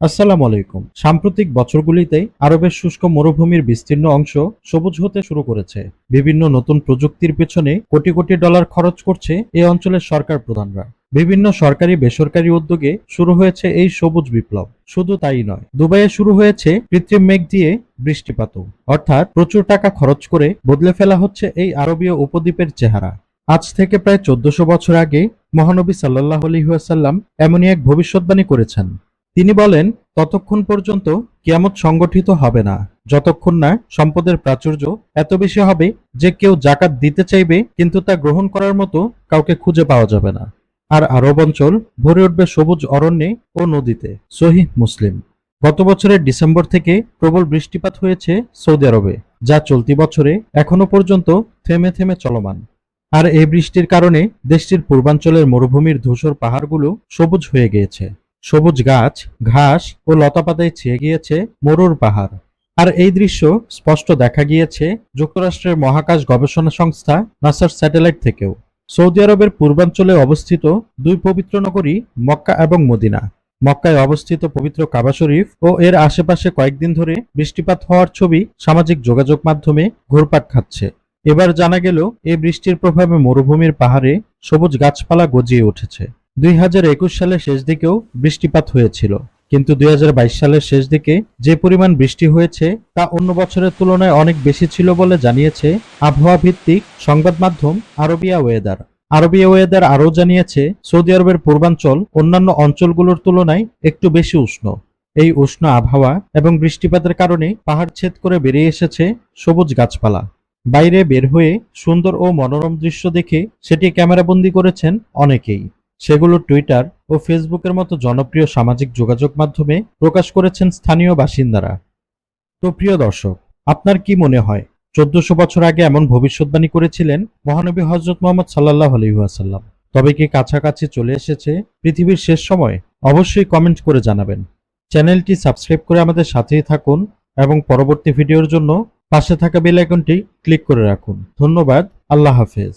আসসালামু আলাইকুম। সাম্প্রতিক বছরগুলিতে আরবের শুষ্ক মরুভূমির বিস্তীর্ণ অংশ সবুজ হতে শুরু করেছে। বিভিন্ন নতুন প্রযুক্তির পেছনে কোটি কোটি ডলার খরচ করছে এই অঞ্চলের সরকার প্রধানরা। বিভিন্ন সরকারি বেসরকারি উদ্যোগে শুরু হয়েছে এই সবুজ বিপ্লব। শুধু তাই নয়, দুবাইয়ে শুরু হয়েছে কৃত্রিম মেঘ দিয়ে বৃষ্টিপাতও। অর্থাৎ প্রচুর টাকা খরচ করে বদলে ফেলা হচ্ছে এই আরবীয় উপদ্বীপের চেহারা। আজ থেকে প্রায় 1400 বছর আগে মহানবী সাল্লাল্লাহু আলাইহি ওয়াসাল্লাম এমনই এক ভবিষ্যদ্বাণী করেছেন। তিনি বলেন, ততক্ষণ পর্যন্ত কিয়ামত সংগঠিত হবে না যতক্ষণ না সম্পদের প্রাচুর্য এত বেশি হবে যে কেউ জাকাত দিতে চাইবে কিন্তু তা গ্রহণ করার মতো কাউকে খুঁজে পাওয়া যাবে না। আর আরব অঞ্চল ভরে উঠবে সবুজ অরণ্যে ও নদীতে। সহিহ মুসলিম। গত বছরের ডিসেম্বর থেকে প্রবল বৃষ্টিপাত হয়েছে সৌদি আরবে, যা চলতি বছরে এখনো পর্যন্ত থেমে থেমে চলমান। আর এই বৃষ্টির কারণে দেশটির পূর্বাঞ্চলের মরুভূমির ধূসর পাহাড়গুলো সবুজ হয়ে গিয়েছে। সবুজ গাছ, ঘাস ও লতাপাতায় ছেয়ে গিয়েছে মরুর পাহাড়। আর এই দৃশ্য স্পষ্ট দেখা গিয়েছে যুক্তরাষ্ট্রের মহাকাশ গবেষণা সংস্থা নাসার স্যাটেলাইট থেকেও। সৌদি আরবের পূর্বাঞ্চলে অবস্থিত দুই পবিত্র নগরী মক্কা এবং মদিনা। মক্কায় অবস্থিত পবিত্র কাবা শরীফ ও এর আশেপাশে কয়েকদিন ধরে বৃষ্টিপাত হওয়ার ছবি সামাজিক যোগাযোগ মাধ্যমে ঘুরপাক খাচ্ছে। এবার জানা গেল এই বৃষ্টির প্রভাবে মরুভূমির পাহাড়ে সবুজ গাছপালা গজিয়ে উঠেছে। 2021 সালের শেষ দিকেও বৃষ্টিপাত হয়েছিল, কিন্তু 2022 সালের শেষ দিকে যে পরিমাণ বৃষ্টি হয়েছে তা অন্য বছরের তুলনায় অনেক বেশি ছিল বলে জানিয়েছে আবহাওয়া ভিত্তিক সংবাদ মাধ্যম আরবিয়া ওয়েদার। আরবিয়া ওয়েদার আরও জানিয়েছে, সৌদি আরবের পূর্বাঞ্চল অন্যান্য অঞ্চলগুলোর তুলনায় একটু বেশি উষ্ণ। এই উষ্ণ আবহাওয়া এবং বৃষ্টিপাতের কারণে পাহাড় ছেদ করে বেরিয়ে এসেছে সবুজ গাছপালা। বাইরে বের হয়ে সুন্দর ও মনোরম দৃশ্য দেখে সেটি ক্যামেরাবন্দি করেছেন অনেকেই। সেগুলো টুইটার ও ফেসবুকের মতো জনপ্রিয় সামাজিক যোগাযোগ মাধ্যমে প্রকাশ করেছেন স্থানীয় বাসিন্দারা। তো প্রিয় দর্শক, আপনার কি মনে হয় 1400 বছর আগে এমন ভবিষ্যদ্বাণী করেছিলেন মহানবী হযরত মুহাম্মদ সাল্লাল্লাহু আলাইহি ওয়াসাল্লাম? তবে কি কাছাকাছি চলে এসেছে পৃথিবীর শেষ সময়? অবশ্যই কমেন্ট করে জানাবেন। চ্যানেলটি সাবস্ক্রাইব করে আমাদের সাথেই থাকুন এবং পরবর্তী ভিডিওর জন্য পাশে থাকা বেল আইকনটি ক্লিক করে রাখুন। ধন্যবাদ। আল্লাহ হাফেজ।